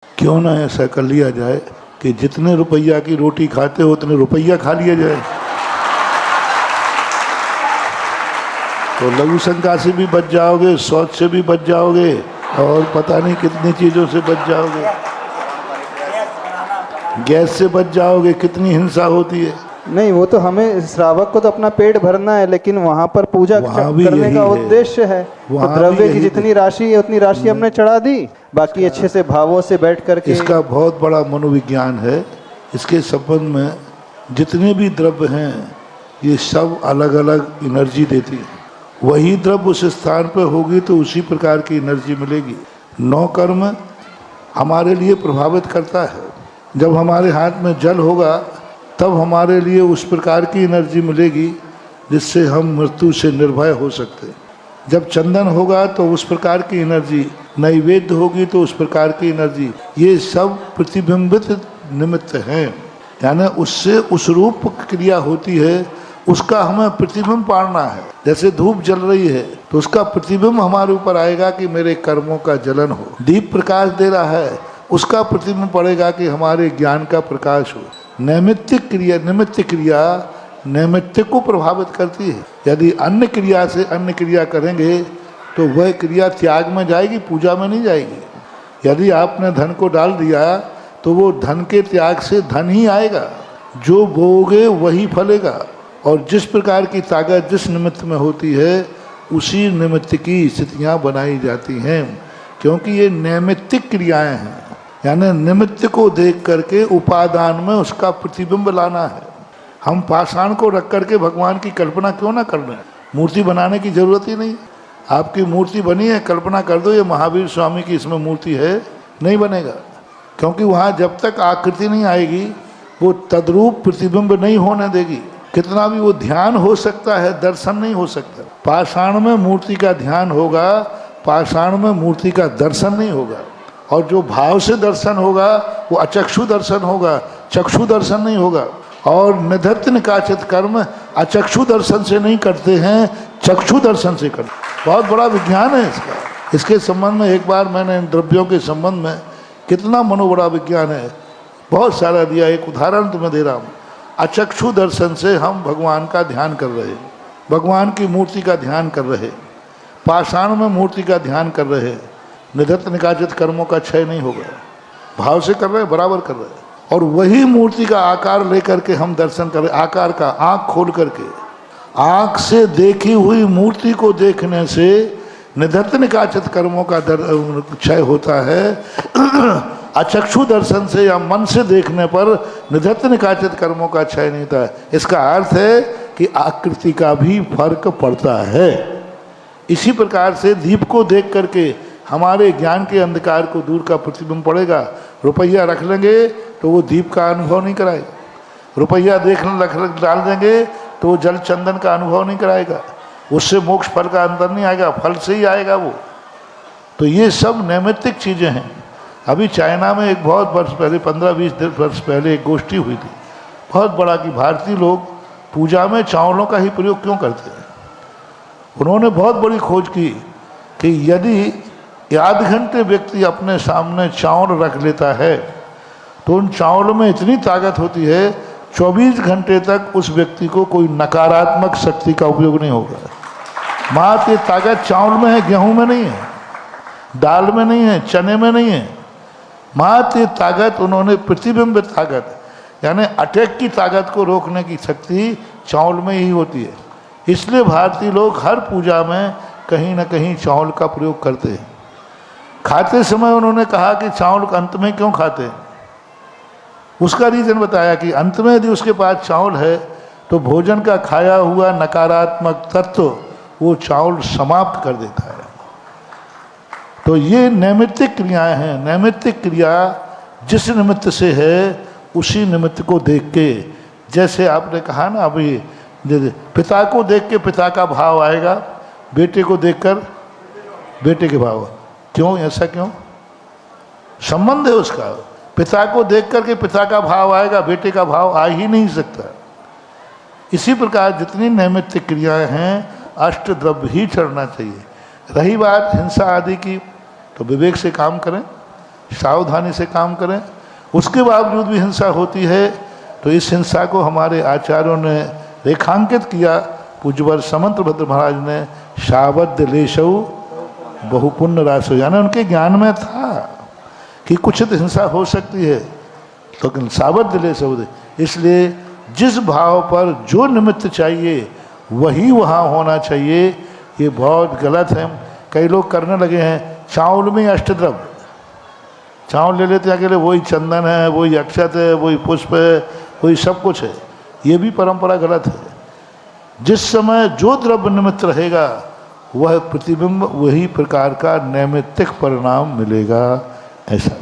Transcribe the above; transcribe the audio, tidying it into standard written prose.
क्यों ना ऐसा कर लिया जाए कि जितने रुपया की रोटी खाते हो उतने रुपया खा लिया जाए, तो लघु शंका से भी बच जाओगे, शौच से भी बच जाओगे, और पता नहीं कितनी चीज़ों से बच जाओगे, गैस से बच जाओगे। कितनी हिंसा होती है। नहीं, वो तो हमें श्रावक को तो अपना पेट भरना है, लेकिन वहाँ पर पूजा करने का उद्देश्य है। तो द्रव्य की जितनी राशि है उतनी राशि हमने चढ़ा दी, बाकी अच्छे से भावों से बैठ करके। इसका बहुत बड़ा मनोविज्ञान है। इसके संबंध में जितने भी द्रव्य हैं ये सब अलग अलग एनर्जी देती है। वही द्रव्य उस स्थान पर होगी तो उसी प्रकार की एनर्जी मिलेगी। 9 कर्म हमारे लिए प्रभावित करता है। जब हमारे हाथ में जल होगा तब हमारे लिए उस प्रकार की एनर्जी मिलेगी जिससे हम मृत्यु से निर्भय हो सकते हैं। जब चंदन होगा तो उस प्रकार की एनर्जी, नैवेद्य होगी तो उस प्रकार की एनर्जी, ये सब प्रतिबिंबित निमित्त हैं। यानी उससे उस रूप क्रिया होती है, उसका हमें प्रतिबिंब पाड़ना है। जैसे धूप जल रही है तो उसका प्रतिबिंब हमारे ऊपर आएगा कि मेरे कर्मों का जलन हो। दीप प्रकाश दे रहा है, उसका प्रतिबिंब पड़ेगा कि हमारे ज्ञान का प्रकाश हो। नैमित्तिक क्रिया, निमित्त क्रिया नैमित्तिक को प्रभावित करती है। यदि अन्य क्रिया से अन्य क्रिया करेंगे तो वह क्रिया त्याग में जाएगी, पूजा में नहीं जाएगी। यदि आपने धन को डाल दिया तो वो धन के त्याग से धन ही आएगा। जो बोओगे वही फलेगा। और जिस प्रकार की ताकत जिस निमित्त में होती है उसी निमित्त की स्थितियाँ बनाई जाती हैं, क्योंकि ये नैमित्तिक क्रियाएं हैं। यानी निमित्त को देख करके उपादान में उसका प्रतिबिंब लाना है। हम पाषाण को रख करके भगवान की कल्पना क्यों ना कर रहे हैं? मूर्ति बनाने की जरूरत ही नहीं। आपकी मूर्ति बनी है, कल्पना कर दो ये महावीर स्वामी की इसमें मूर्ति है, नहीं बनेगा। क्योंकि वहाँ जब तक आकृति नहीं आएगी वो तद्रूप प्रतिबिंब नहीं होने देगी। कितना भी वो ध्यान हो सकता है, दर्शन नहीं हो सकता। पाषाण में मूर्ति का ध्यान होगा, पाषाण में मूर्ति का दर्शन नहीं होगा। और जो भाव से दर्शन होगा वो अचक्षु दर्शन होगा, चक्षु दर्शन नहीं होगा। और निधत्त निकाचित कर्म अचक्षु दर्शन से नहीं करते हैं, चक्षु दर्शन से करते। बहुत बड़ा विज्ञान है इसका। इसके संबंध में एक बार मैंने इन द्रव्यों के संबंध में कितना मनोबड़ा विज्ञान है बहुत सारा दिया। एक उदाहरण तुम्हें दे रहा हूँ। अचक्षु दर्शन से हम भगवान का ध्यान कर रहे, भगवान की मूर्ति का ध्यान कर रहे, पाषाण में मूर्ति का ध्यान कर रहे, निधत्त निकाचित कर्मों का क्षय नहीं होगा। भाव से कर रहे, बराबर कर रहे। और वही मूर्ति का आकार लेकर के हम दर्शन कर रहे, आकार का, आँख खोल करके। आँख से देखी हुई मूर्ति को देखने से निधत्त निकाचित कर्मों का क्षय होता है। अचक्षु दर्शन से या मन से देखने पर निधत्त निकाचित कर्मों का क्षय नहीं होता है। इसका अर्थ है कि आकृति का भी फर्क पड़ता है। इसी प्रकार से दीप को देख करके हमारे ज्ञान के अंधकार को दूर का प्रतिबिंब पड़ेगा। रुपया रख लेंगे तो वो दीप का अनुभव नहीं कराएगा। रुपया डाल देंगे तो वो जल चंदन का अनुभव नहीं कराएगा। उससे मोक्ष फल का अंतर नहीं आएगा, फल से ही आएगा वो। तो ये सब नैमित्तिक चीज़ें हैं। अभी चाइना में एक बहुत वर्ष पहले, 15-20 वर्ष पहले एक गोष्ठी हुई थी बहुत बड़ा, कि भारतीय लोग पूजा में चावलों का ही प्रयोग क्यों करते हैं। उन्होंने बहुत बड़ी खोज की कि यदि आध घंटे व्यक्ति अपने सामने चावल रख लेता है तो उन चावलों में इतनी ताकत होती है 24 घंटे तक उस व्यक्ति को कोई नकारात्मक शक्ति का उपयोग नहीं होगा। मात्र ये ताकत चावल में है, गेहूं में नहीं है, दाल में नहीं है, चने में नहीं है। मात्र ये ताकत उन्होंने प्रतिबिंब ताकत, यानी अटैक की ताकत को रोकने की शक्ति चावल में ही होती है। इसलिए भारतीय लोग हर पूजा में कहीं ना कहीं चावल का प्रयोग करते हैं। खाते समय उन्होंने कहा कि चावल का अंत में क्यों खाते हैं। उसका रीज़न बताया कि अंत में यदि उसके पास चावल है तो भोजन का खाया हुआ नकारात्मक तत्व वो चावल समाप्त कर देता है। तो ये नैमित्तिक क्रियाएं हैं। नैमित्तिक क्रिया जिस निमित्त से है उसी निमित्त को देख के, जैसे आपने कहा ना अभी, पिता को देख के पिता का भाव आएगा, बेटे को देखकर बेटे के भाव। क्यों, ऐसा क्यों? संबंध है उसका। पिता को देख करके पिता का भाव आएगा, बेटे का भाव आ ही नहीं सकता। इसी प्रकार जितनी नैमित्तिक क्रियाएं हैं अष्टद्रव्य ही चढ़ना चाहिए। रही बात हिंसा आदि की, तो विवेक से काम करें। सावधानी से काम करें। उसके बावजूद भी हिंसा होती है तो इस हिंसा को हमारे आचार्यों ने रेखांकित किया। पूज्यवर समंतभद्र महाराज ने शावद्य लेशव बहुपुण्य राशो, यानी उनके ज्ञान में था कि कुछ तो हिंसा हो सकती है, तो सावद्य लेशव, इसलिए जिस भाव पर जो निमित्त चाहिए वही वहाँ होना चाहिए। ये बहुत गलत है। कई लोग करने लगे हैं चावल में अष्टद्रव्य, चावल ले लेते हैं अकेले, वही चंदन है, वही अक्षत है, वही पुष्प है, वही सब कुछ है। ये भी परंपरा गलत है। जिस समय जो द्रव्य निमित्त रहेगा वह प्रतिबिंब वही प्रकार का नैमित्तिक परिणाम मिलेगा, ऐसा।